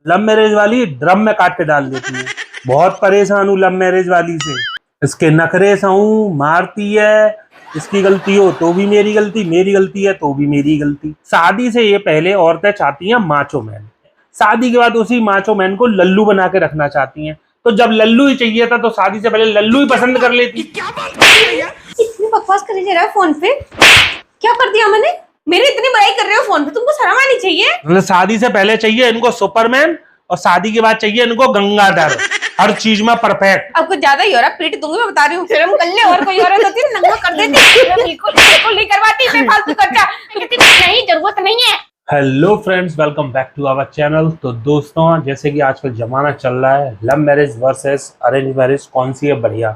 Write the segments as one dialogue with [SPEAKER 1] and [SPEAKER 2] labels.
[SPEAKER 1] Love marriage वाली drum में काट के डाल देती है। बहुत परेशान हूँ लव मैरिज वाली से। इसके नखरे सहूं, मारती है। इसकी गलती हो तो भी मेरी गलती है तो भी मेरी गलती। शादी से ये पहले औरतें चाहती हैं माचो मैन, शादी के बाद उसी माचो मैन को लल्लू बना के रखना चाहती हैं। तो जब लल्लू ही चाहिए था तो शादी से पहले लल्लू ही पसंद कर लेती।
[SPEAKER 2] क्या बात कर रही है? इतनी बकवास करे जा रहा है फोन पे। क्या कर दिया मैंने? मेरी इतनी बुराई कर रहे हो फोन पे, तुमको शर्म आनी चाहिए।
[SPEAKER 1] मतलब शादी से पहले चाहिए इनको सुपरमैन और शादी के बाद चाहिए इनको गंगाधर, हर चीज में परफेक्ट।
[SPEAKER 2] अब कुछ ज्यादा ही हो रहा है, पीट दूंगी मैं, बता रही हूँ। शर्म कर ले, और कोई औरत होती है नंगा कर देती। मैं बिल्कुल बिल्कुल नहीं करवाती बेफालतू खर्चा, कहती नहीं जरूरत नहीं है।
[SPEAKER 1] Hello friends, welcome back to our channel. तो दोस्तों, जैसे कि आजकल जमाना चल रहा है love marriage versus arrange marriage, कौन सी है बढ़िया।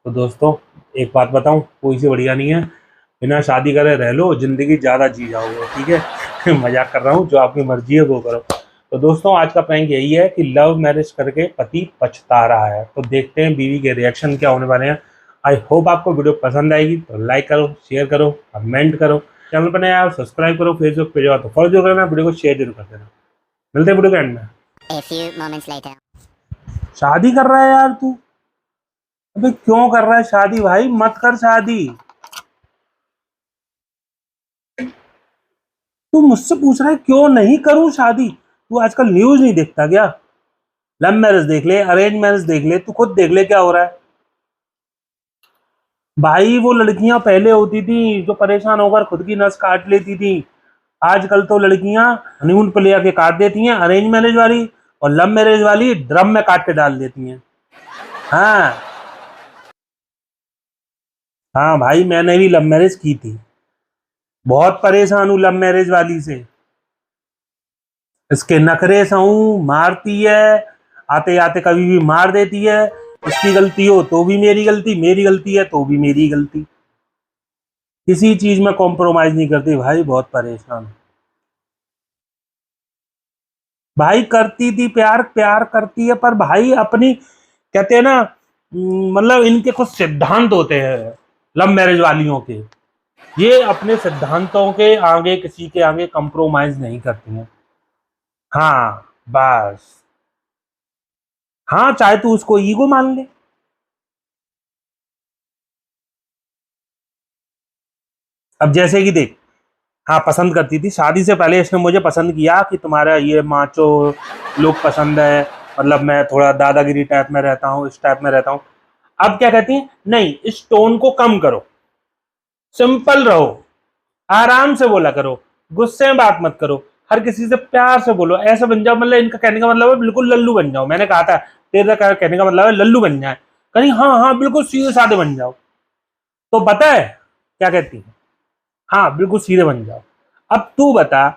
[SPEAKER 1] तो दोस्तों एक बात बताऊं, कोई सी बढ़िया नहीं है। बिना शादी करे रह लो, जिंदगी ज़्यादा जी जाओगे, ठीक है। मजाक कर रहा हूँ, जो आपकी मर्जी है वो करो। तो दोस्तों आज का प्रैंक यही है कि लव मैरिज करके पति पछता रहा है। तो देखते हैं बीवी के रिएक्शन क्या होने वाले हैं। आई होप आपको वीडियो पसंद आएगी, तो लाइक करो, शेयर करो, कमेंट करो, चैनल पर नया सब्सक्राइब करो, फेसबुक पे जाओ तो फॉलो जरूर करना, वीडियो को शेयर जरूर कर देना। मिलते हैं वीडियो के एंड में।
[SPEAKER 3] A few moments later.
[SPEAKER 1] शादी कर रहा है यार तू, अबे क्यों कर रहा है शादी भाई? मत कर शादी। तू मुझसे पूछ रहा है क्यों नहीं करूं शादी? तू आजकल न्यूज नहीं देखता क्या? लव मैरिज देख ले, अरेंज मैरिज देख ले, तू खुद देख ले क्या हो रहा है भाई। वो लड़कियां पहले होती थी जो परेशान होकर खुद की नस काट लेती थी। आजकल तो लड़कियां हनीमून पे ले आके काट देती हैं, अरेंज मैरिज वाली, और लव मैरिज वाली ड्रम में काट के डाल देती हैं। हाँ हाँ भाई, मैंने भी लव मैरिज की थी। बहुत परेशान हूँ लव मैरिज वाली से। इसके नखरे सहूं, मारती है, आते आते कभी भी मार देती है। इसकी गलती हो तो भी मेरी गलती है तो भी मेरी गलती। किसी चीज में कॉम्प्रोमाइज नहीं करती भाई, बहुत परेशान। भाई करती थी प्यार, प्यार करती है, पर भाई अपनी, कहते हैं ना, मतलब इनके कुछ सिद्धांत होते हैं लव मैरिज वालियों के। ये अपने सिद्धांतों के आगे किसी के आगे कॉम्प्रोमाइज नहीं करती हैं। हाँ बस, हाँ चाहे तू उसको ईगो मान ले। अब जैसे कि देख, हाँ पसंद करती थी, शादी से पहले इसने मुझे पसंद किया कि तुम्हारा ये माचो लुक पसंद है, मतलब मैं थोड़ा दादागिरी टाइप में रहता हूँ, इस टाइप में रहता हूँ। अब क्या कहती है, नहीं इस टोन को कम करो, सिंपल रहो, आराम से बोला करो, गुस्से में बात मत करो, हर किसी से प्यार से बोलो, ऐसे बन जाओ। मतलब इनका कहने का मतलब है बिल्कुल लल्लू बन जाओ। मैंने कहा था तेरा कहने का मतलब है लल्लू बन जाए, कहीं हाँ हाँ बिल्कुल सीधे साधे बन जाओ। तो पता है क्या कहती है? हाँ बिल्कुल सीधे बन जाओ। अब तू बता,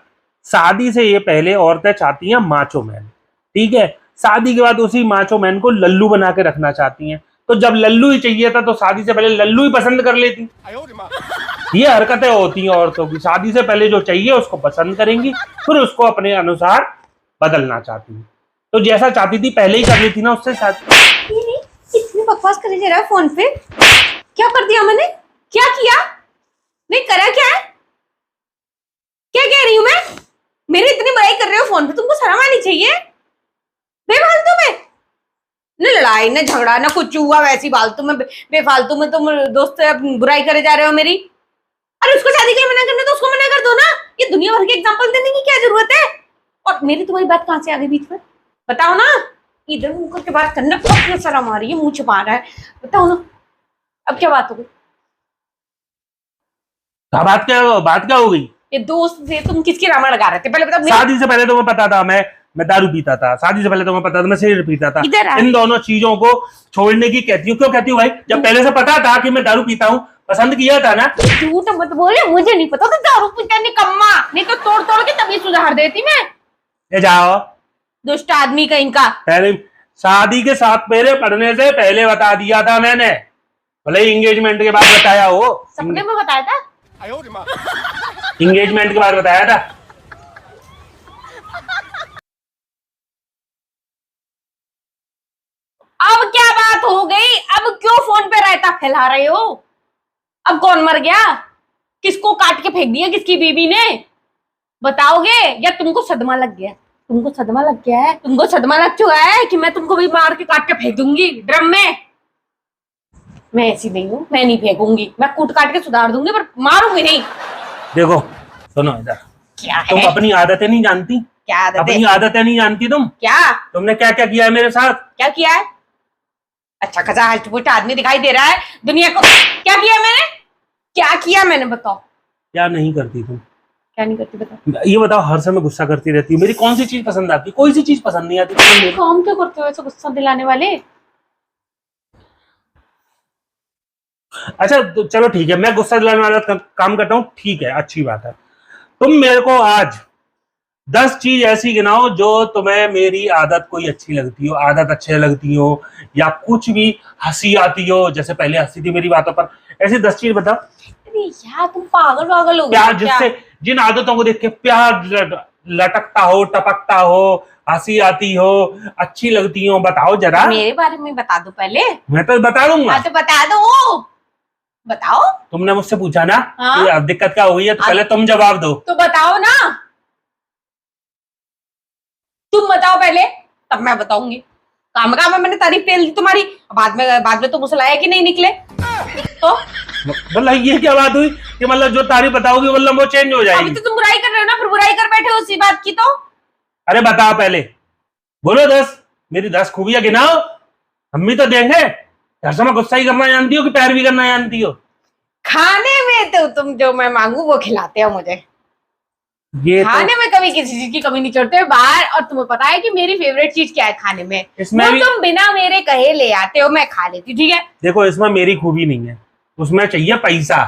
[SPEAKER 1] शादी से ये पहले औरतें चाहती हैं माचो मैन, ठीक है। शादी के बाद उसी माचो मैन को लल्लू बना के रखना चाहती हैं। तो जब लल्लू ही चाहिए था तो शादी से पहले लल्लू ही पसंद कर लेती। ये हरकतें होती हैं औरतों की, शादी से पहले जो चाहिए उसको पसंद करेंगी, फिर उसको अपने अनुसार बदलना चाहती हैं। तो जैसा चाहती थी पहले ही कर लेती ना उससे शादी।
[SPEAKER 2] इतनी बकवास करे जा रहा है फोन पे। क्या कर दिया मैंने? क्या किया? नहीं करा क्या है? क्या कह रही हूँ मैं? मेरी इतनी बुराई कर रहे हो फोन पे, तुमको शर्म आनी चाहिए। बेफालतू में न लड़ाई न झगड़ा न कुछ हुआ, वैसी फालतू में बेफालतू में तुम दोस्त बुराई करे जा रहे हो मेरी। अरे उसको शादी के लिए मना करना तो उसको मना कर दो ना। ये दुनिया भर के एग्जांपल देने की क्या जरूरत है? और मेरी तुम्हारी बात कहाँ से आ गई बीच में? बताओ ना। इधर मुंह करके बात करना, अब शर्म आ रही है, मुंह छुपा रहा है। बताओ ना, अब क्या बात हो गई?
[SPEAKER 1] बात क्या हो गई?
[SPEAKER 2] ये दोस्त से तुम किसकी रामायण लगा रहे थे? पहले बताओ।
[SPEAKER 1] शादी से पहले तो मैं पता था मैं दारू पीता था। शादी से पहले तो मैं पता था मैं सिगरेट पीता था। इन दोनों चीजों को छोड़ने की कहती हूँ। क्यों कहती हूँ भाई? जब पहले से पता था कि मैं दारू पीता हूँ, पसंद किया था ना।
[SPEAKER 2] झूठ मत बोले, मुझे नहीं पता था दारू पीता निकम्मा, नहीं तो तोड़ तोड़ के तभी सुधार देती मैं।
[SPEAKER 1] ये जाओ,
[SPEAKER 2] दुष्ट आदमी का इनका।
[SPEAKER 1] पहले शादी के 7 फेरे पढ़ने से पहले बता दिया था मैंने, भले ही एंगेजमेंट के बाद बताया हो।
[SPEAKER 2] सपने में बताया था?
[SPEAKER 1] एंगेजमेंट के बाद बताया था।
[SPEAKER 2] अब क्या बात हो गई? अब क्यों फोन पे रायता फैला रहे हो? अब कौन मर गया? किसको काट के फेंक दिया? किसकी बीबी ने? बताओगे या तुमको सदमा लग गया? तुमको सदमा लग गया है, तुमको सदमा लग चुका है कि मैं तुमको भी मार के काट के फेंक दूंगी ड्रम में। मैं ऐसी नहीं हूँ, मैं नहीं फेंकूंगी, मैं कूट काट के सुधार दूंगी पर मारूंगी नहीं।
[SPEAKER 1] देखो सुनो इधर,
[SPEAKER 2] क्या
[SPEAKER 1] तुम
[SPEAKER 2] है?
[SPEAKER 1] अपनी आदतें नहीं जानती,
[SPEAKER 2] क्या आदत
[SPEAKER 1] अपनी
[SPEAKER 2] है?
[SPEAKER 1] आदतें नहीं जानती तुम।
[SPEAKER 2] क्या
[SPEAKER 1] तुमने क्या क्या किया है मेरे साथ?
[SPEAKER 2] क्या किया है? अच्छा खासा हष्ट पुष्ट आदमी दिखाई दे रहा है दुनिया को। क्या किया मैंने? क्या किया मैंने बताओ?
[SPEAKER 1] क्या नहीं करती तुम?
[SPEAKER 2] क्या नहीं करती बताओ?
[SPEAKER 1] ये बताओ, हर समय गुस्सा करती रहती हो। मेरी कौन सी चीज पसंद आती है? कोई सी चीज पसंद नहीं आती तुम्हें मेरी।
[SPEAKER 2] काम क्यों करते हो ऐसे गुस्सा दिलाने वाले?
[SPEAKER 1] अच्छा तो चलो ठीक है, मैं गुस्सा दिलाने वाला काम करता हूँ, ठीक है, अच्छी बात है। तुम मेरे को आज 10 चीज ऐसी गिनाओ जो तुम्हें मेरी आदत कोई अच्छी लगती हो, आदत अच्छे लगती हो, या कुछ भी हंसी आती हो, जैसे पहले हंसी थी मेरी बातों पर। ऐसी 10 चीज बताओ
[SPEAKER 2] अरे यार तुम पागल पागल हो गए
[SPEAKER 1] प्यार,
[SPEAKER 2] हो क्या?
[SPEAKER 1] जिससे जिन आदतों को देख के प्यार लटकता हो, टपकता हो, हंसी आती हो, अच्छी लगती हो, बताओ जरा।
[SPEAKER 2] मेरे बारे में बता दो पहले।
[SPEAKER 1] मैं तो बता दूंगा।
[SPEAKER 2] हाँ तो बता दो, बताओ।
[SPEAKER 1] तुमने मुझसे पूछा ना
[SPEAKER 2] हाँ?
[SPEAKER 1] कि अब दिक्कत क्या हो गई है, तो पहले तुम जवाब दो।
[SPEAKER 2] तो बताओ ना, तुम बताओ पहले, तब मैं बताऊंगी। काम काम में मैंने तारीफ पेल दी तुम्हारी, बाद में तुम उसे लाया कि नहीं निकले तो?
[SPEAKER 1] मतलब ये क्या बात हुई कि मतलब जो तारीफ बताओगी मतलब वो चेंज हो
[SPEAKER 2] अभी
[SPEAKER 1] जाएगी?
[SPEAKER 2] तो तुम बुराई कर रहे हो ना, फिर बुराई कर बैठे हो उसी बात की तो।
[SPEAKER 1] अरे बताओ पहले, बोलो 10, मेरी 10 खूबियां गिनाओ, हम भी तो देंगे। हर समय गुस्सा ही करना जानती हो कि प्यार भी करना जानती हो?
[SPEAKER 2] खाने में तो तुम जो मैं मांगू वो खिलाते हो मुझे।
[SPEAKER 1] ये
[SPEAKER 2] खाने
[SPEAKER 1] तो
[SPEAKER 2] में कभी किसी चीज की कमी नहीं छोड़ते हो बाहर। और तुम्हें पता है कि मेरी फेवरेट चीज क्या है खाने में?
[SPEAKER 1] इसमें
[SPEAKER 2] वो
[SPEAKER 1] भी
[SPEAKER 2] तुम बिना मेरे कहे ले आते हो, मैं खा लेती हूँ, ठीक है?
[SPEAKER 1] देखो, इसमें मेरी खूबी नहीं है, उसमें चाहिए पैसा।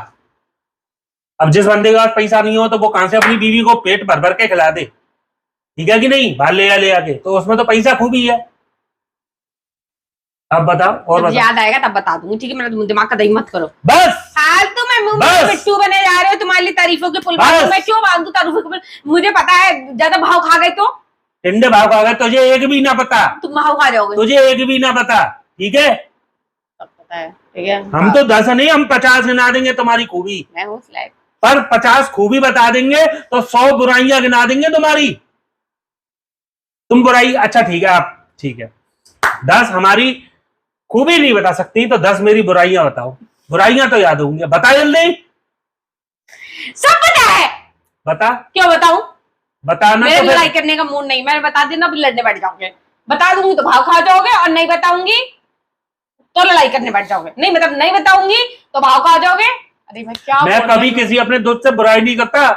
[SPEAKER 1] अब जिस बंदे के पास पैसा नहीं हो तो वो कहां से अपनी बीवी को पेट भर भर के खिला दे? ठीक है कि नहीं? बाहर ले आके, तो उसमें तो पैसा खूबी है। अब बताओ और
[SPEAKER 2] जब
[SPEAKER 1] बताओ।
[SPEAKER 2] याद आएगा तब बता दूंगी, ठीक है? मेरा दिमाग का दही मत करो
[SPEAKER 1] बस
[SPEAKER 2] फालतू में। मुंह में
[SPEAKER 1] बस
[SPEAKER 2] पिट्टू बने जा रहे हो तुम्हारी लिए तारीफों के पुल
[SPEAKER 1] बस।
[SPEAKER 2] बांधू। मैं क्यों बांधू तारीफों के पुल? मुझे पता है ज्यादा भाव खा गए तो
[SPEAKER 1] टिंडे भाव खा गए, तुझे एक भी ना पता,
[SPEAKER 2] तुम भाव खा जाओगे।
[SPEAKER 1] तुझे एक भी ना पता, ठीक है?
[SPEAKER 2] सब पता है, ठीक है?
[SPEAKER 1] हम तो 10 नहीं, हम 50 गिना देंगे तुम्हारी खूबी।
[SPEAKER 2] मैं हूँ उस लायक।
[SPEAKER 1] पर 50 खूबी बता देंगे तो 100 बुराइयां गिना देंगे तुम्हारी। तुम बुराई, अच्छा ठीक है, आप ठीक है, 10 हमारी खूबी नहीं बता सकती तो 10 मेरी बुराइयां बताओ। बुराइयां तो याद होंगी, बता जल्दी।
[SPEAKER 2] सब पता है।
[SPEAKER 1] बता,
[SPEAKER 2] क्यों बताऊं?
[SPEAKER 1] बताना
[SPEAKER 2] मेरा
[SPEAKER 1] तो
[SPEAKER 2] लड़ाई
[SPEAKER 1] फिर।
[SPEAKER 2] करने का मूड नहीं, मैंने बता देना, फिर लड़ने बैठ जाओगे। बता दूंगी तो भाव खा जाओगे, और नहीं बताऊंगी तो लड़ाई करने बैठ जाओगे। नहीं मतलब नहीं बताऊंगी तो भाव खा जाओगे। अरे मैं क्या
[SPEAKER 1] मैं
[SPEAKER 2] बोल
[SPEAKER 1] कभी
[SPEAKER 2] रही हूँ?
[SPEAKER 1] किसी अपने दोस्त से बुराई नहीं करता,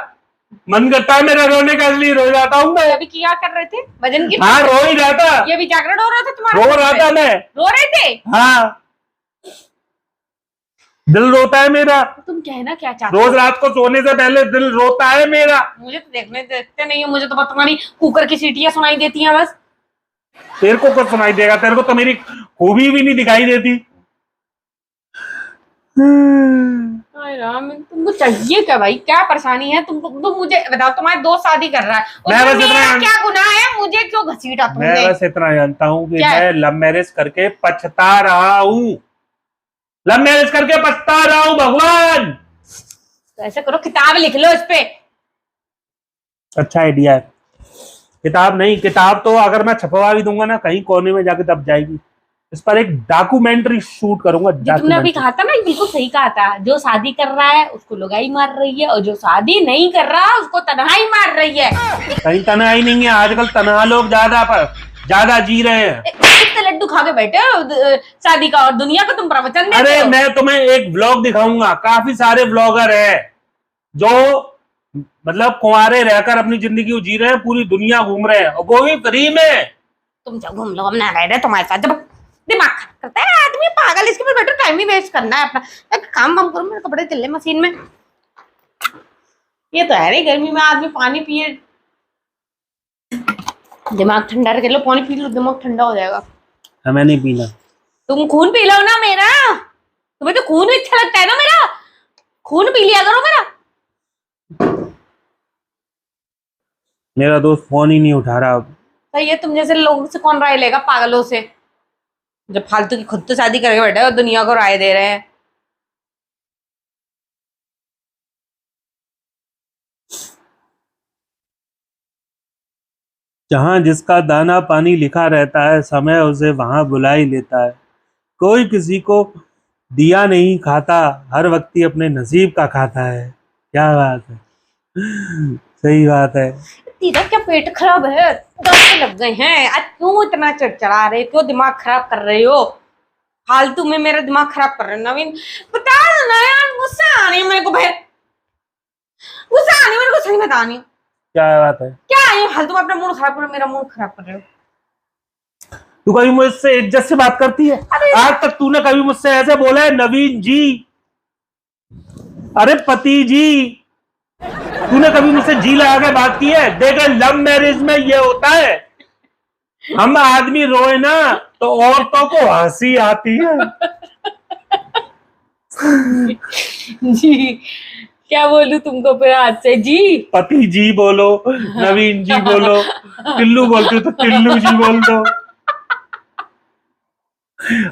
[SPEAKER 1] मन करता है मेरा रोने का, इसलिए रो जाता हूँ मैं।
[SPEAKER 2] अभी क्या कर रहे थे? भजन की
[SPEAKER 1] हाँ, रो ही रहा था,
[SPEAKER 2] ये भी जागरण हो रहा था तुम्हारा?
[SPEAKER 1] रो रहा था मैं।
[SPEAKER 2] रो रहे थे?
[SPEAKER 1] हाँ, दिल रोता है मेरा,
[SPEAKER 2] तुम कहना क्या चाहते हो?
[SPEAKER 1] रोज रात को सोने से पहले दिल रोता है मेरा।
[SPEAKER 2] मुझे तो देखते नहीं हो, मुझे तो बस तुम्हारी कुकर की सीटियां सुनाई देती हैं बस।
[SPEAKER 1] तेरे को कुछ सुनाई देगा? तेरे को तो मेरी खूबी भी नहीं दिखाई देती।
[SPEAKER 2] हाय राम, तुमको चाहिए क्या भाई? क्या परेशानी है तुमको? तुम मुझे बताओ, तुम्हारे दोस्त शादी कर रहा है,
[SPEAKER 1] मैं
[SPEAKER 2] उसमें
[SPEAKER 1] बस
[SPEAKER 2] मेरा
[SPEAKER 1] इतना
[SPEAKER 2] क्या गुनाह है? मुझे क्यों घसीटा
[SPEAKER 1] मैं
[SPEAKER 2] तुमने?
[SPEAKER 1] बस इतना जानता हूँ कि
[SPEAKER 2] क्या?
[SPEAKER 1] मैं लव मैरिज करके पछता रहा हूँ, लव मैरिज करके पछता रहा हूँ भगवान।
[SPEAKER 2] तो ऐसे करो, किताब लिख लो इस पे।
[SPEAKER 1] अच्छा आइडिया है। किताब नहीं, किताब तो अगर मैं छपवा भी दूंगा ना कहीं कोने में जाके तब जाएगी। इस पर एक डॉक्यूमेंट्री शूट करूंगा।
[SPEAKER 2] जो तुमने अभी कहा था ना, बिल्कुल सही कहा था। जो शादी कर रहा है उसको लुगाई मार रही है, और जो शादी नहीं कर रहा उसको तन्हाई मार रही है।
[SPEAKER 1] कहीं तन्हाई नहीं है, आजकल तनहा लोग ज्यादा जी रहे हैं।
[SPEAKER 2] कितने लड्डू खा के बैठे हो शादी का, और दुनिया को तुम प्रवचन देते
[SPEAKER 1] अरे
[SPEAKER 2] हो।
[SPEAKER 1] मैं तुम्हें एक ब्लॉग दिखाऊंगा, काफी सारे ब्लॉगर हैं जो मतलब कुंवारे रहकर अपनी जिंदगी जी रहे हैं, पूरी दुनिया घूम रहे हैं, और वो भी फ्री में।
[SPEAKER 2] तुम जब घूम लो, हम ना रह रहे तुम्हारे साथ। जब दिमाग खराब करता है आदमी पागल, इसके पर बैठो, टाइम ही वेस्ट करना है अपना। एक काम वाम करो, मेरे कपड़े चल रहे मशीन में। ये तो है नहीं, गर्मी में आदमी पानी पिए, दिमाग ठंडा कर लो, पानी पी लो, दिमाग ठंडा हो जाएगा।
[SPEAKER 1] हमें नहीं पीना।
[SPEAKER 2] तुम खून पी लो ना मेरा, तुम्हें तो खून भी अच्छा लगता है ना मेरा, खून पी लिया करो मेरा।
[SPEAKER 1] मेरा दोस्त फोन ही नहीं उठा रहा।
[SPEAKER 2] सही है, तुम जैसे लोगों से कौन राय लेगा? पागलों से, जो फालतू की खुद तो शादी करके बैठे हो और दुनिया को राय दे रहे हैं।
[SPEAKER 1] जहां जिसका दाना पानी लिखा रहता है, समय उसे वहां बुला ही लेता है। कोई किसी को दिया नहीं खाता, हर व्यक्ति अपने नसीब का खाता है। क्या बात है, सही बात है।
[SPEAKER 2] तेरा क्या पेट खराब है? दस्त लग गए हैं आज, क्यों इतना चिड़चिड़ा रहे, क्यों दिमाग खराब कर रहे हो? फालतू में मेरा दिमाग खराब कर रहे हो नवीन। बता दो ना यार, गुस्सा आ रही है मेरे को भाई, गुस्सा आ रही है मेरे को, सही बता नहीं
[SPEAKER 1] क्या बात है,
[SPEAKER 2] क्या है फालतू में अपना मूड खराब कर रहे हो, मेरा मूड खराब कर रहे हो।
[SPEAKER 1] तू कभी मुझसे इज्जत से बात करती है? आज तक तूने कभी मुझसे ऐसे बोला है नवीन जी, अरे पति जी? तूने कभी मुझसे जी लगा के बात की है? देख, लव मैरिज में ये होता है, हम आदमी रोए ना तो औरतों को हंसी आती है।
[SPEAKER 2] जी क्या बोलूं तुमको फिर आज से? जी
[SPEAKER 1] पति जी बोलो, नवीन जी बोलो, टिल्लू बोलते हो तो टिल्लू जी बोल दो।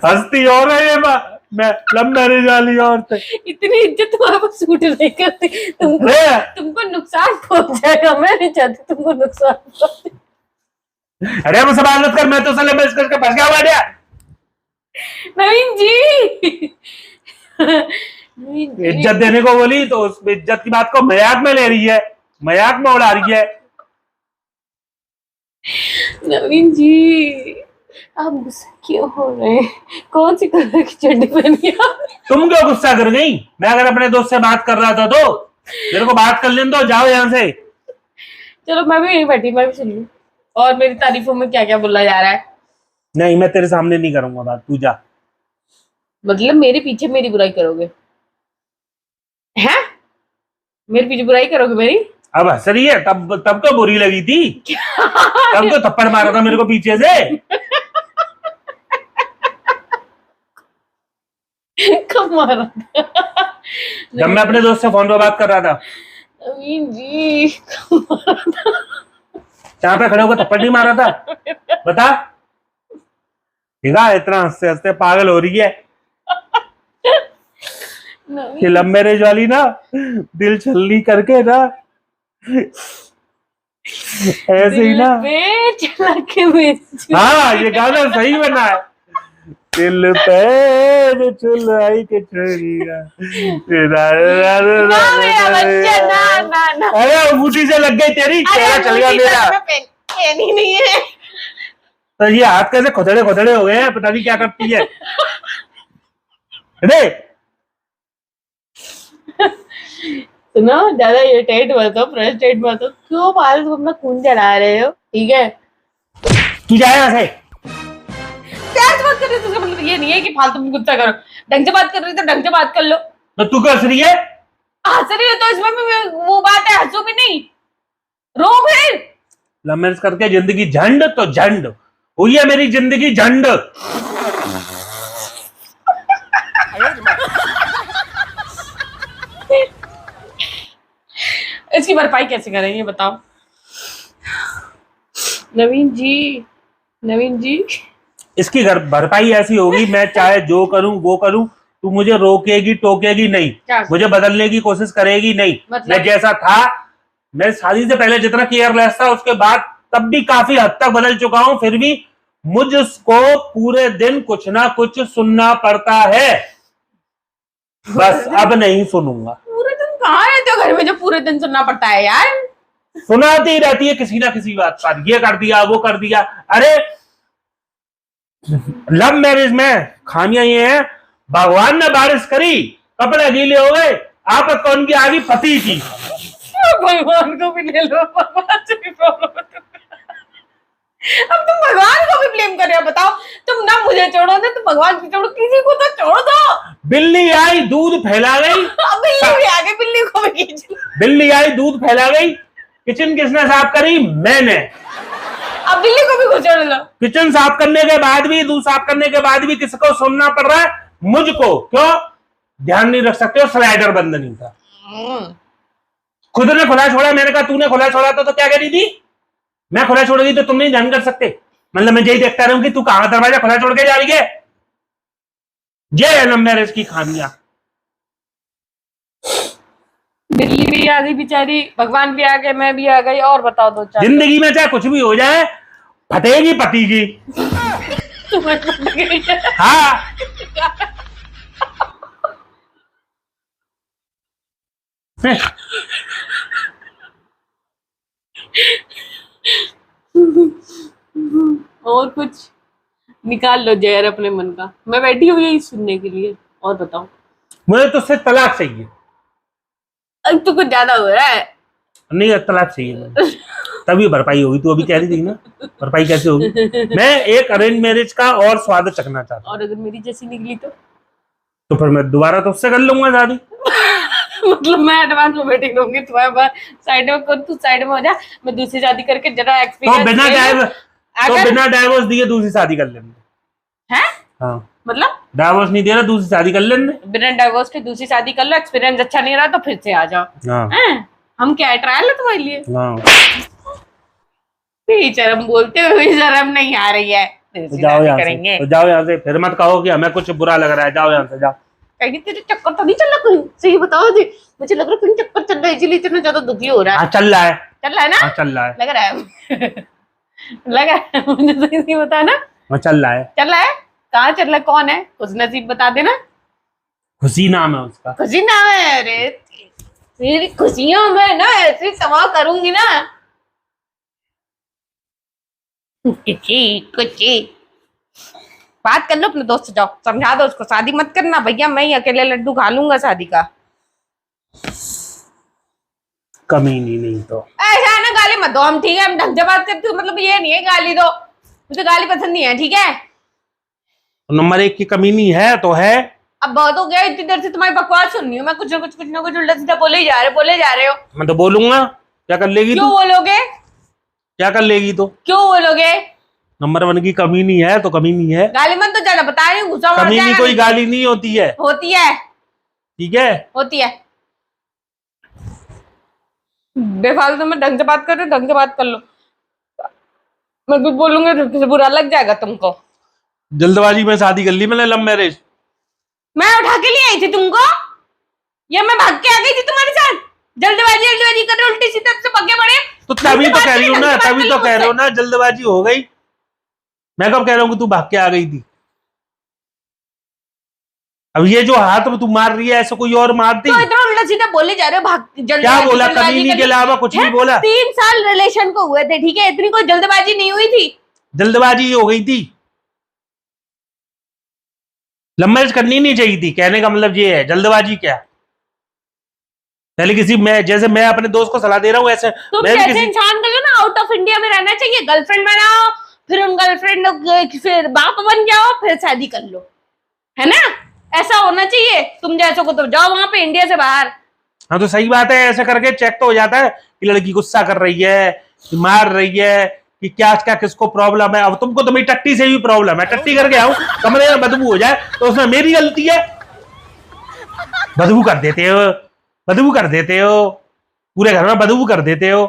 [SPEAKER 1] हंसती और है ये मैं लव मैरिज वाली औरत।
[SPEAKER 2] इतनी इज्जत तुम्हारे पास सूट नहीं करती, तुमको नुकसान पहुंच जाएगा, मैं नहीं चाहती तुमको नुकसान पहुंचे।
[SPEAKER 1] अरे मुझसे बात मत कर, मैं तो साले मैच करके फंस गया हुआ।
[SPEAKER 2] नवीन जी नवीन जी।
[SPEAKER 1] इज्जत देने को बोली तो उस इज्जत की बात को मजाक में ले रही है, मजाक में उड़ा रही है।
[SPEAKER 2] नवीन जी आप गुस्सा क्यों हो रहे हैं? कौन सी कलर की चड्डी पहनी है?
[SPEAKER 1] तुम क्यों गुस्सा कर गई? मैं अगर अपने दोस्त से बात कर रहा था तो मेरे को बात कर लेने दो, जाओ यहाँ से।
[SPEAKER 2] चलो मैं भी यहीं बैठी, मैं भी सुन लूं। और मेरी तारीफों में क्या क्या बोला जा रहा है?
[SPEAKER 1] नहीं, मैं तेरे सामने नहीं करूंगा बात, तू जा।
[SPEAKER 2] मतलब मेरे पीछे मेरी बुराई करोगे? हैं? मेरे पीछे बुराई करोगे मेरी?
[SPEAKER 1] अब हंस रही है, तब तब तो बुरी लगी थी, तब तो थप्पड़ मारा था मेरे को पीछे से।
[SPEAKER 2] कब मारा था?
[SPEAKER 1] जब मैं अपने दोस्त से फोन पर बात कर रहा था।
[SPEAKER 2] नवीन जी कब मारा था?
[SPEAKER 1] जहाँ पे खड़े होकर थप्पड़ नहीं मारा था? बता। ठीक है, इतना हंसते हंसते पागल हो रही है कि लव मैरिज वाली ना दिल छलनी करके ना ऐसे ही ना।
[SPEAKER 2] चला के
[SPEAKER 1] हाँ, ये गाना सही बना है। दिल पे चुलाई के छोड़िया, अरे अंगूठी से लग गई तेरी, चेहरा चल गया मेरा।
[SPEAKER 2] पहनी नहीं है
[SPEAKER 1] तो ये हाथ कैसे खोदड़े खोदड़े हो गए हैं, पता नहीं क्या करती है। अरे
[SPEAKER 2] सुनो, ज्यादा इरिटेट मत हो, फ्रस्ट्रेट मत हो, क्यों फालतू अपना खून जला रहे हो? ठीक है,
[SPEAKER 1] तू जा यहाँ से।
[SPEAKER 2] प्यार से बात कर रहे हो तो उसका मतलब ये नहीं है कि फालतू में गुस्सा करो। ढंग से बात कर रही हो तो ढंग से बात कर लो।
[SPEAKER 1] तो तू क्या हंस रही है?
[SPEAKER 2] हंस रही हो तो इसमें भी वो बात है, हंसो भी नहीं, रो फिर।
[SPEAKER 1] लव मैरिज करके जिंदगी झंड तो झंड हुई है, मेरी जिंदगी झंड।
[SPEAKER 2] इसकी भरपाई कैसे करेंगे बताओ? नवीन जी, नवीन जी
[SPEAKER 1] इसकी भरपाई ऐसी होगी, मैं चाहे जो करूं वो करूं, तू मुझे रोकेगी टोकेगी नहीं, मुझे बदलने की कोशिश करेगी नहीं।
[SPEAKER 2] मतलब?
[SPEAKER 1] मैं जैसा था, मैं शादी से पहले जितना केयरलेस था, उसके बाद तब भी काफी हद तक बदल चुका हूं, फिर भी मुझको पूरे दिन कुछ ना कुछ सुनना पड़ता है। बस अब नहीं सुनूंगा।
[SPEAKER 2] पूरे दिन कहाँ रहते हो घर में जो पूरे दिन सुनना पड़ता है यार?
[SPEAKER 1] सुनाती रहती है किसी ना किसी बात पर, ये कर दिया वो कर दिया। अरे लव मैरिज में खामियां ये है, भगवान ने बारिश करी, कपड़े गीले हो गए, आफत कौन की आ गई? पति की।
[SPEAKER 2] भगवान को भी ले लो, भगवान से भी प्रॉब्लम है। अब तुम भगवान को भी ब्लेम कर रहे हो, बताओ? तुम ना मुझे छोड़ो ना, तुम भगवान को छोड़ो, किसी को तो छोड़ दो।
[SPEAKER 1] बिल्ली आई दूध फैला गई।
[SPEAKER 2] अब बिल्ली भी आ गई, बिल्ली को भी खींच लो।
[SPEAKER 1] बिल्ली आई दूध फैला गई। किचन किसने साफ करी? मैंने।
[SPEAKER 2] अब बिल्ली को भी कुचल लो।
[SPEAKER 1] किचन साफ करने के बाद भी, दूध साफ करने के बाद भी किसको सुनना पड़ रहा है? मुझको। क्यों? ध्यान नहीं रख सकते हो, स्लाइडर बंद नहीं था। खुद ने खुला छोड़ा, मैंने कहा तूने खुला छोड़ा तो क्या करी थी? मैं खुला छोड़ दी तो तुम नहीं ध्यान कर सकते? मतलब मैं यही देखता रहूं कि तू कहां दरवाजा खुला छोड़ के जा रही है। ये है लव मैरिज की खामियां।
[SPEAKER 2] बिल्ली भी आ गई बेचारी, भगवान भी आ गए, मैं भी आ गई, और बताओ दो चार।
[SPEAKER 1] जिंदगी में चाहे कुछ भी हो जाए, फटेगी पति की।
[SPEAKER 2] तुम्हें फट गई है।
[SPEAKER 1] हाँ
[SPEAKER 2] और कुछ निकाल लो जहर अपने मन का, मैं बैठी हुई यही सुनने के लिए। और बताओ।
[SPEAKER 1] मुझे तो उससे तलाक चाहिए।
[SPEAKER 2] अब तो कुछ ज्यादा हो रहा है।
[SPEAKER 1] नहीं, तलाक चाहिए मुझे, तभी भरपाई होगी। तू अभी कह रही थी ना, भरपाई कैसे होगी? मैं एक अरेंज मैरिज का और स्वाद चखना चाहता हूँ।
[SPEAKER 2] और अगर मेरी जैसी निकली
[SPEAKER 1] तो फिर मैं दोबारा तो उससे कर लूंगा शादी।
[SPEAKER 2] मतलब मैं एडवांस में वेटिंग रहूंगी, तुम्हारे साइड में तू साइड में हो जा, मैं दूसरी शादी करके जरा
[SPEAKER 1] तो
[SPEAKER 2] एक्सपीरियंस
[SPEAKER 1] बिना डाइवोर्स दिए दूसरी शादी कर लेंगे।
[SPEAKER 2] है।
[SPEAKER 1] हाँ,
[SPEAKER 2] मतलब
[SPEAKER 1] डाइवोर्स नहीं दे रहा, दूसरी शादी कर लेंगे।
[SPEAKER 2] बिना डाइवोर्स के दूसरी शादी कर लो, एक्सपीरियंस अच्छा नहीं रहा तो फिर से आ जाओ।
[SPEAKER 1] हाँ
[SPEAKER 2] हैं? हम क्या है, ट्रायल है तुम्हारे लिए?
[SPEAKER 1] हाँ।
[SPEAKER 2] शर्म बोलते हुए शर्म नहीं आ रही है।
[SPEAKER 1] तो जाओ यहाँ से, तो जाओ यहाँ से, फिर मत कहो कि हमें कुछ बुरा लग रहा है। जाओ यहाँ से, जाओ।
[SPEAKER 2] कहीं तेरे चक्कर तो नहीं चल रहा कहीं? सही बताओ जी, मुझे लग रहा है कहीं चक्कर चल रहा है, इसलिए इतना ज्यादा दुखी हो रहा है।
[SPEAKER 1] हाँ चल रहा है,
[SPEAKER 2] चल रहा है ना?
[SPEAKER 1] हाँ चल रहा है,
[SPEAKER 2] लग रहा है। लग रहा है, मुझे तो नहीं पता ना।
[SPEAKER 1] हाँ चल रहा है।
[SPEAKER 2] चल रहा है? कहाँ चल रहा है? कौन है? कुछ नसीब बता देना।
[SPEAKER 1] खुशी नाम है उसका।
[SPEAKER 2] खुशी नाम है? अरे तेरी खुशियों में ना ऐसी समा करूंगी ना। कुछ बात कर लो अपने दोस्त से, जाओ समझा दो उसको, शादी मत करना भैया, मैं ही अकेले लड्डू खा लूंगा शादी का।
[SPEAKER 1] कमीनी नहीं तो
[SPEAKER 2] ऐसा है ना, गाली मत दो। हम ठीक है, हम ढंग से बात करते हो, मतलब ये नहीं है गाली दो, मुझे गाली पसंद नहीं है, ठीक है?
[SPEAKER 1] नंबर 1 की कमीनी है तो है।
[SPEAKER 2] अब बहुत हो गया, इतनी देर से तुम्हारी बकवास सुन रही हूँ मैं, कुछ ना कुछ उल्टा सीधा बोले ही जा रहे हो।
[SPEAKER 1] मैं तो बोलूंगा, क्या कर लेगी
[SPEAKER 2] क्यों
[SPEAKER 1] तू?
[SPEAKER 2] बोलोगे?
[SPEAKER 1] क्या कर लेगी तो?
[SPEAKER 2] क्यों बोलोगे?
[SPEAKER 1] नंबर 1 की कमीनी है तो कमीनी है।
[SPEAKER 2] गाली मत तो ज्यादा बता रही हूँ, गुस्सा मत
[SPEAKER 1] कमीनी कोई गाली नहीं होती है,
[SPEAKER 2] होती है,
[SPEAKER 1] ठीक है?
[SPEAKER 2] होती है। बेफालतू में ढंग से बात कर रहे हो, ढंग से बात कर लो। मैं कुछ बोलूंगा तो बुरा लग जाएगा तुमको।
[SPEAKER 1] जल्दबाजी में शादी कर ली मैंने, लव मैरिज।
[SPEAKER 2] मैं उठा के लिए आई थी तुमको, या मैं भाग के आ गई थी तुम्हारे साथ? जल्दबाजी कर रहे हो, उल्टी सीधे से पगे पड़े।
[SPEAKER 1] तो तभी तो कह रही हूँ ना, तभी तो कह रहे हो ना जल्दबाजी हो गई। मैं कब कह रहा हूँ कि तू भाग के आ गई थी? अब ये जो हाथ में तू मार रही है, ऐसे कोई और मारती?
[SPEAKER 2] तो इतना उल्टा सीधा बोले जा रहे हो, भाग
[SPEAKER 1] क्या बोला? कमीनी के अलावा कुछ नहीं बोला।
[SPEAKER 2] 3 साल रिलेशन को हुए थे, ठीक है? इतनी कोई जल्दबाजी नहीं हुई थी।
[SPEAKER 1] जल्दबाजी हो गई थी, लव मैरिज करनी नहीं चाहिए थी, कहने का मतलब ये है। जल्दबाजी क्या? पहले मैं जैसे मैं अपने दोस्त को सलाह दे रहा हूँ, ऐसे
[SPEAKER 2] तुम
[SPEAKER 1] मैं
[SPEAKER 2] जैसे इंसान को ना आउट ऑफ इंडिया में रहना चाहिए, गर्लफ्रेंड बनाओ, फिर उन गर्लफ्रेंड फिर बाप बन जाओ, फिर शादी कर लो, है ना? ऐसा होना चाहिए। तुम जैसों को तो जाओ वहां पे इंडिया से बाहर।
[SPEAKER 1] हाँ तो सही बात है, ऐसे करके चेक तो हो जाता है कि लड़की गुस्सा कर रही है, कि मार रही है, कि क्या क्या किसको प्रॉब्लम है। अब तुमको तो मेरी टट्टी से भी प्रॉब्लम है, टट्टी करके आऊं कमरे में बदबू हो जाए तो उसमें मेरी गलती है? बदबू कर देते हो, बदबू कर देते हो, पूरे घर में बदबू कर देते हो।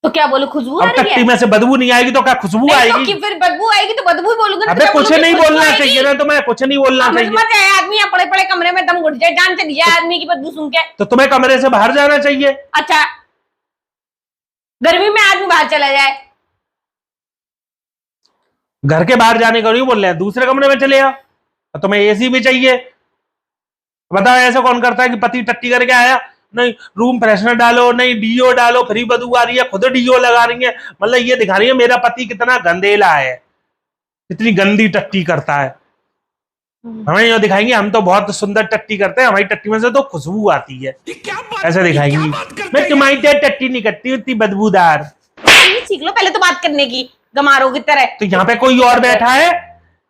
[SPEAKER 2] तो क्या बोलो, खुशबू आ
[SPEAKER 1] अब
[SPEAKER 2] रही है?
[SPEAKER 1] टट्टी में से बदबू नहीं आएगी तो क्या खुशबू
[SPEAKER 2] नहीं,
[SPEAKER 1] आएगी?
[SPEAKER 2] तो कि फिर बदबू आएगी तो बदबू ही बोलूंगा।
[SPEAKER 1] अबे कुछ नहीं बोलना चाहिए ना, तो मैं कुछ नहीं बोलना
[SPEAKER 2] समझ
[SPEAKER 1] चाहिए।
[SPEAKER 2] मत आए, आदमी पड़े पड़े कमरे में दम घुट जाए, जान चली जाए आदमी की बदबू सुन के।
[SPEAKER 1] तो तुम्हें कमरे से बाहर जाना चाहिए।
[SPEAKER 2] अच्छा, गर्मी में आदमी बाहर चला जाए?
[SPEAKER 1] घर के बाहर जाने का नहीं बोल रहे हैं, दूसरे कमरे में चले आओ। तुम्हें एसी भी चाहिए? बताओ ऐसा कौन करता है कि पति टट्टी करके आया, नहीं रूम फ्रेशनर डालो, नहीं डीओ डालो, फ्री बदबू आ रही है, खुद डीओ लगा रही है। मतलब ये दिखा रही है मेरा पति कितना गंदेला है, कितनी गंदी टट्टी करता है। हमें ये दिखाएंगे हम तो बहुत सुंदर टट्टी करते हैं, हमारी टट्टी में से तो खुशबू आती है, ऐसा दिखाएंगी। मैं तुम्हारी टट्टी नहीं करती, इतनी बदबूदार।
[SPEAKER 2] सीख लो पहले तो बात करने की, गमारों की तरह।
[SPEAKER 1] तो यहाँ पे कोई और बैठा है?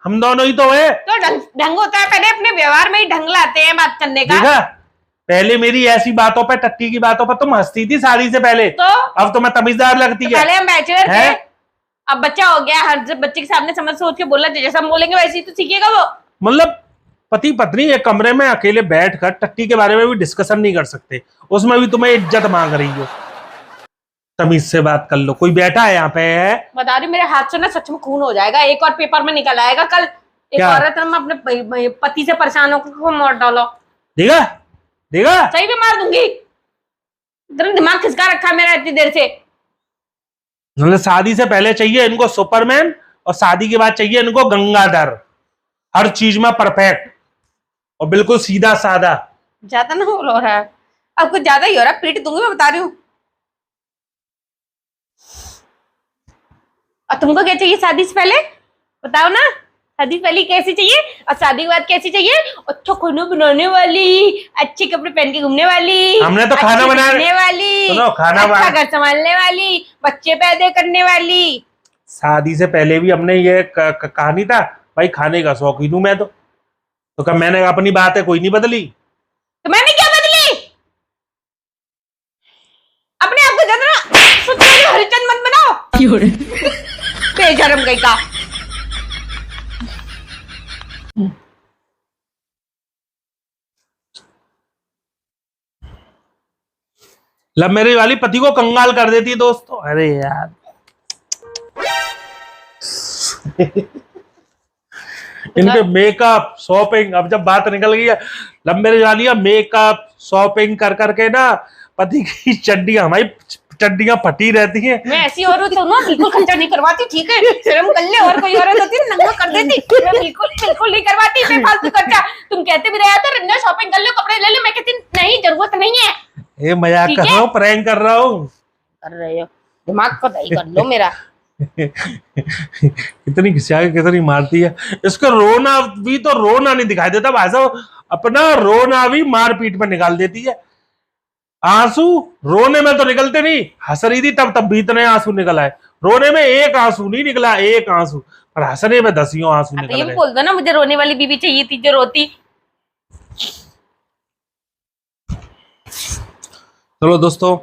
[SPEAKER 1] हम दोनों ही तो है।
[SPEAKER 2] तो ढंग होता है, पहले अपने व्यवहार में ही ढंग लाते हैं बात करने का।
[SPEAKER 1] देखा, पहले मेरी ऐसी बातों पे, टट्टी की बातों पर तुम हंसती थी शादी से पहले,
[SPEAKER 2] तो
[SPEAKER 1] अब तुम्हें तमीजदार लगती है।
[SPEAKER 2] पहले हम बैचलर थे, अब बच्चा हो गया, हर बच्चे के सामने समझ सोच के बोलना चाहिए, जैसा हम बोलेंगे वैसे ही तो सीखेगा वो।
[SPEAKER 1] मतलब पति पत्नी एक कमरे में अकेले बैठकर टट्टी के बारे में भी डिस्कशन नहीं कर सकते, उसमें भी तुम्हें इज्जत मांग रही हो। तमीज से बात कर लो। कोई बैठा है यहाँ पे? है
[SPEAKER 2] बता रही, मेरे हाथ से ना सच में खून हो जाएगा, एक और पेपर में निकल आएगा कल। एक
[SPEAKER 1] क्या?
[SPEAKER 2] औरत हम अपने पति से परेशान होकर मार डालो।
[SPEAKER 1] देखा, देगा?
[SPEAKER 2] सही में मार दूंगी। इतना दिमाग खिसका रखा है मेरा इतनी देर से।
[SPEAKER 1] मतलब शादी से पहले चाहिए इनको सुपरमैन और शादी के बाद चाहिए इनको गंगाधर, हर चीज में परफेक्ट और बिल्कुल सीधा साधा।
[SPEAKER 2] ज्यादा ना हो रहा है, अब कुछ ज्यादा ही हो रहा है, पीट दूंगी मैं बता रही हूँ। और तुमको क्या चाहिए शादी से पहले, बताओ ना। शादी से पहले कैसी चाहिए और शादी के बाद कैसी चाहिए? अच्छा खाना बनाने वाली, अच्छे कपड़े पहन के घूमने वाली,
[SPEAKER 1] हमने तो खाना
[SPEAKER 2] बनाने वाली,
[SPEAKER 1] सुनो, खाना
[SPEAKER 2] अच्छा घर संभालने वाली, बच्चे पैदा करने वाली।
[SPEAKER 1] शादी से पहले भी हमने ये कहानी था भाई, खाने का शौकीन हूं मैं तो कब मैंने अपनी बात है कोई नहीं बदली।
[SPEAKER 2] तो मैंने क्या बदली? अपने आप को ज्यादा सुतरी हरिचंद मत बनाओ। बेशरम गई का।
[SPEAKER 1] लव मैरिज वाली पति को कंगाल कर देती है दोस्तों। अरे यार इनके मेकअप शॉपिंग, अब जब बात निकल गई है लव मैरिज वाली है, मेकअप शॉपिंग कर करके ना पति की चड्डियां, हमारी चड्डियां फटी रहती हैं।
[SPEAKER 2] मैं ऐसी औरत हूँ ना, बिल्कुल खर्चा नहीं करवाती, ठीक है? शर्म कर ले, और कोई औरत होती ना नंगा कर देती। मैं बिल्कुल बिल्कुल नहीं करवाती बेफालतू खर्चा। तुम कहते भी रहे थे रंगा शॉपिंग कर लो, कपड़े ले लो, मैं कहती नहीं जरूरत नहीं है।
[SPEAKER 1] ये मजाक कर रहा हूँ, प्रैंक कर रहा हूँ।
[SPEAKER 2] कर रहे हो, दिमाग को दही कर लो मेरा।
[SPEAKER 1] कितनी खिसिया के कितनी मारती है। इसको रोना भी तो रोना नहीं दिखाई देता भाई साहब, अपना रोना भी मारपीट में निकाल देती है। आंसू रोने में तो निकलते नहीं, हंस रही थी तब भी इतने आंसू निकल आए। रोने में एक आंसू नहीं निकला, एक आंसू, और हंसने में दसियों आंसू निकल
[SPEAKER 2] ये
[SPEAKER 1] गए।
[SPEAKER 2] बोल दो ना, मुझे रोने वाली बीवी चाहिए थी जो रोती।
[SPEAKER 1] चलो दोस्तों,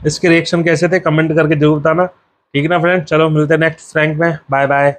[SPEAKER 1] इसके रिएक्शन कैसे थे कमेंट करके जरूर बताना, ठीक है ना फ्रेंड। चलो मिलते हैं नेक्स्ट प्रैंक में, बाय बाय।